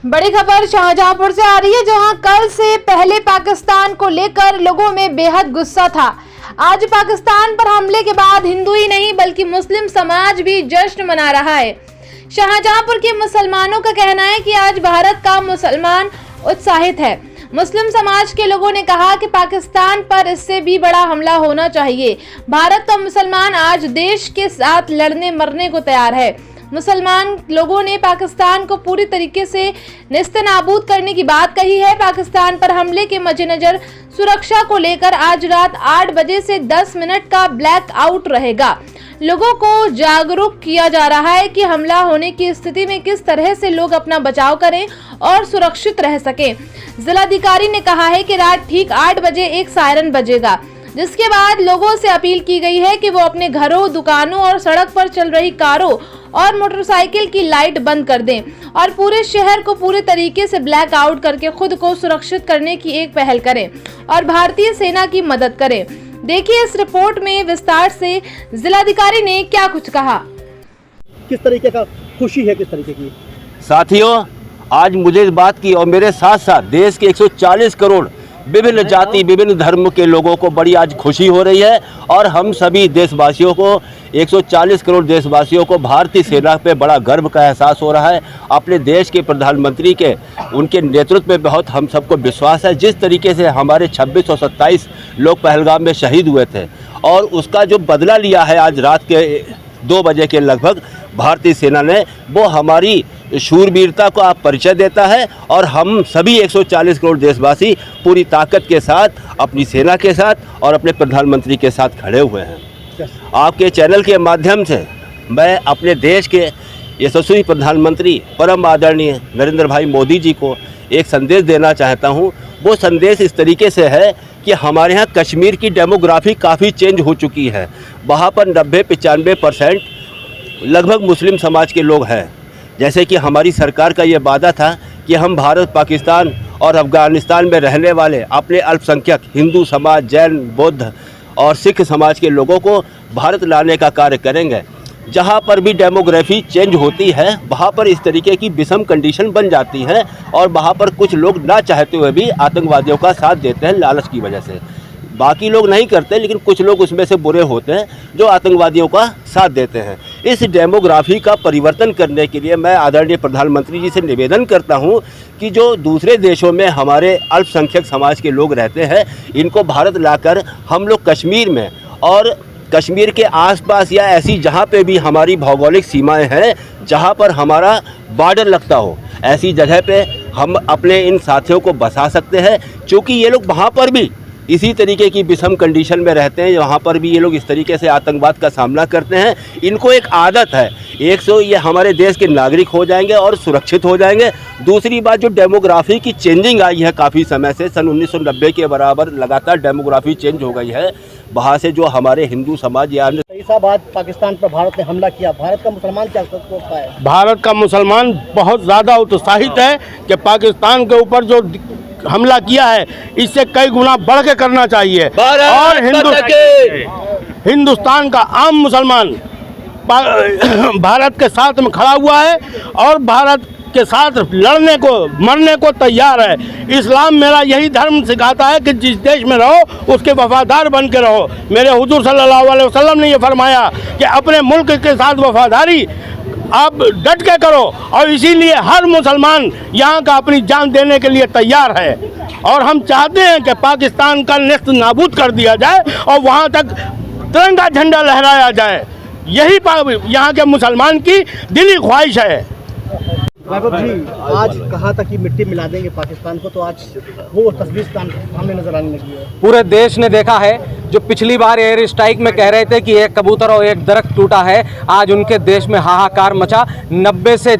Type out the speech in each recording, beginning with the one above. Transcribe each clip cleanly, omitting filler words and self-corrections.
बड़ी खबर शाहजहांपुर से आ रही है, जहां कल से पहले पाकिस्तान को लेकर लोगों में बेहद गुस्सा था। आज पाकिस्तान पर हमले के बाद हिंदू ही नहीं बल्कि मुस्लिम समाज भी जश्न मना रहा है। शाहजहांपुर के मुसलमानों का कहना है कि आज भारत का मुसलमान उत्साहित है। मुस्लिम समाज के लोगों ने कहा कि पाकिस्तान पर इससे भी बड़ा हमला होना चाहिए। भारत का मुसलमान आज देश के साथ लड़ने मरने को तैयार है। मुसलमान लोगों ने पाकिस्तान को पूरी तरीके से नेस्तनाबूद करने की बात कही है। पाकिस्तान पर हमले के मद्देनजर सुरक्षा को लेकर आज रात 8 बजे से 10 मिनट का ब्लैक आउट रहेगा। लोगों को जागरूक किया जा रहा है कि हमला होने की स्थिति में किस तरह से लोग अपना बचाव करें और सुरक्षित रह सकें। जिलाधिकारी ने कहा है कि रात ठीक 8 बजे एक सायरन बजेगा, जिसके बाद लोगों से अपील की गई है कि वो अपने घरों, दुकानों और सड़क पर चल रही कारों और मोटरसाइकिल की लाइट बंद कर दें और पूरे शहर को पूरे तरीके से ब्लैक आउट करके खुद को सुरक्षित करने की एक पहल करें और भारतीय सेना की मदद करें। देखिए इस रिपोर्ट में विस्तार से जिलाधिकारी ने क्या कुछ कहा। किस तरीके का खुशी है, किस तरीके की? साथियों, आज मुझे इस बात की और मेरे साथ साथ देश के 140 करोड़ विभिन्न जाति विभिन्न धर्म के लोगों को बड़ी आज खुशी हो रही है और हम सभी देशवासियों को 140 करोड़ देशवासियों को भारतीय सेना पे बड़ा गर्व का एहसास हो रहा है। अपने देश के प्रधानमंत्री के उनके नेतृत्व में बहुत हम सबको विश्वास है। जिस तरीके से हमारे 26 और 27 लोग पहलगाम में शहीद हुए थे और उसका जो बदला लिया है आज रात के 2 बजे के लगभग भारतीय सेना ने, वो हमारी शूरवीरता को आप परिचय देता है और हम सभी 140 करोड़ देशवासी पूरी ताकत के साथ अपनी सेना के साथ और अपने प्रधानमंत्री के साथ खड़े हुए हैं। आपके चैनल के माध्यम से मैं अपने देश के यशस्वी प्रधानमंत्री परम आदरणीय नरेंद्र भाई मोदी जी को एक संदेश देना चाहता हूं। वो संदेश इस तरीके से है कि हमारे यहाँ कश्मीर की डेमोग्राफी काफ़ी चेंज हो चुकी है। वहाँ पर 90-95% लगभग मुस्लिम समाज के लोग हैं। जैसे कि हमारी सरकार का ये वादा था कि हम भारत, पाकिस्तान और अफ़गानिस्तान में रहने वाले अपने अल्पसंख्यक हिंदू समाज, जैन, बौद्ध और सिख समाज के लोगों को भारत लाने का कार्य करेंगे। जहाँ पर भी डेमोग्राफी चेंज होती है वहाँ पर इस तरीके की विषम कंडीशन बन जाती है और वहाँ पर कुछ लोग ना चाहते हुए भी आतंकवादियों का साथ देते हैं लालच की वजह से। बाकी लोग नहीं करते, लेकिन कुछ लोग उसमें से बुरे होते हैं जो आतंकवादियों का साथ देते हैं। इस डेमोग्राफी का परिवर्तन करने के लिए मैं आदरणीय प्रधानमंत्री जी से निवेदन करता हूं कि जो दूसरे देशों में हमारे अल्पसंख्यक समाज के लोग रहते हैं, इनको भारत लाकर हम लोग कश्मीर में और कश्मीर के आसपास या ऐसी जहां पे भी हमारी भौगोलिक सीमाएं हैं, जहां पर हमारा बॉर्डर लगता हो, ऐसी जगह पे हम अपने इन साथियों को बसा सकते हैं। क्योंकि ये लोग वहाँ पर भी इसी तरीके की विषम कंडीशन में रहते हैं, वहाँ पर भी ये लोग इस तरीके से आतंकवाद का सामना करते हैं। इनको एक आदत है, ये हमारे देश के नागरिक हो जाएंगे और सुरक्षित हो जाएंगे। दूसरी बात, जो डेमोग्राफी की चेंजिंग आई है काफ़ी समय से, सन 1990 के बराबर लगातार डेमोग्राफी चेंज हो गई है। वहाँ से जो हमारे हिंदू समाज या साहब, आज पाकिस्तान पर भारत ने हमला किया, भारत का मुसलमान क्या सोचता है? भारत का मुसलमान बहुत ज़्यादा उत्साहित है कि पाकिस्तान के ऊपर जो हमला किया है इससे कई गुना बढ़ के करना चाहिए और हिंदुस्तान का आम मुसलमान भारत के साथ में खड़ा हुआ है और भारत के साथ लड़ने को मरने को तैयार है। इस्लाम मेरा यही धर्म सिखाता है कि जिस देश में रहो उसके वफादार बन के रहो। मेरे हुजूर सल्लल्लाहु अलैहि वसल्लम ने यह फरमाया कि अपने मुल्क के साथ वफादारी आप डट के करो और इसीलिए हर मुसलमान यहाँ का अपनी जान देने के लिए तैयार है और हम चाहते हैं कि पाकिस्तान का नेस्त नाबूद कर दिया जाए और वहाँ तक तिरंगा झंडा लहराया जाए। यही यहाँ के मुसलमान की दिली ख्वाहिश है। वैभव जी, आज कहा था कि मिट्टी मिला देंगे पाकिस्तान को, तो आज वो तस्वीर हमें नजर आने लगी है। पूरे देश ने देखा है, जो पिछली बार एयर स्ट्राइक में कह रहे थे कि एक कबूतर और एक दरख्त टूटा है, आज उनके देश में हाहाकार मचा। 90 से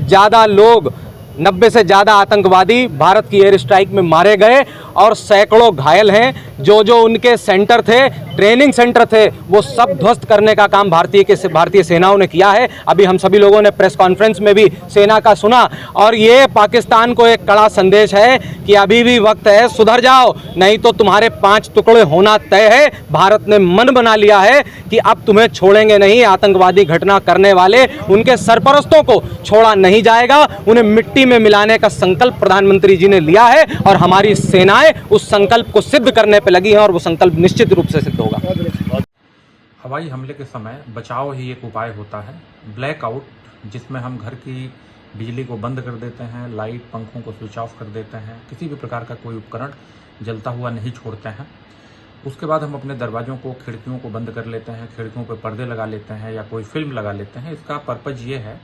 ज़्यादा आतंकवादी भारत की एयर स्ट्राइक में मारे गए और सैकड़ों घायल हैं। जो उनके सेंटर थे, ट्रेनिंग सेंटर थे, वो सब ध्वस्त करने का काम भारतीय सेनाओं ने किया है। अभी हम सभी लोगों ने प्रेस कॉन्फ्रेंस में भी सेना का सुना, और ये पाकिस्तान को एक कड़ा संदेश है कि अभी भी वक्त है, सुधर जाओ, नहीं तो तुम्हारे 5 टुकड़े होना तय है। भारत ने मन बना लिया है कि अब तुम्हें छोड़ेंगे नहीं। आतंकवादी घटना करने वाले उनके सरपरस्तों को छोड़ा नहीं जाएगा। उन्हें मिट्टी में मिलाने का संकल्प प्रधानमंत्री जी ने लिया है, और हमारी सेनाएं उस संकल्प को सिद्ध करने पर लगी हैं, और वो संकल्प निश्चित रूप से सिद्ध होगा। हवाई हमले के समय बचाव ही एक उपाय होता है। ब्लैकआउट, जिसमें हम घर की बिजली को बंद कर देते हैं, लाइट पंखों को स्विच ऑफ कर देते हैं, किसी भी प्रकार का कोई उपकरण जलता हुआ नहीं छोड़ते हैं। उसके बाद हम अपने दरवाज़ों को, खिड़कियों को बंद कर लेते हैं, खिड़कियों पर पर्दे लगा लेते हैं या कोई फिल्म लगा लेते हैं। इसका पर्पज़ ये है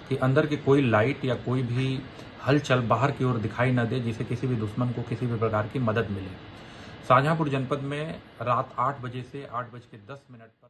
कि अंदर की कोई लाइट या कोई भी हलचल बाहर की ओर दिखाई न दे, जिससे किसी भी दुश्मन को किसी भी प्रकार की मदद मिले। शाहजहांपुर जनपद में रात 8 बजे से 8:10 पर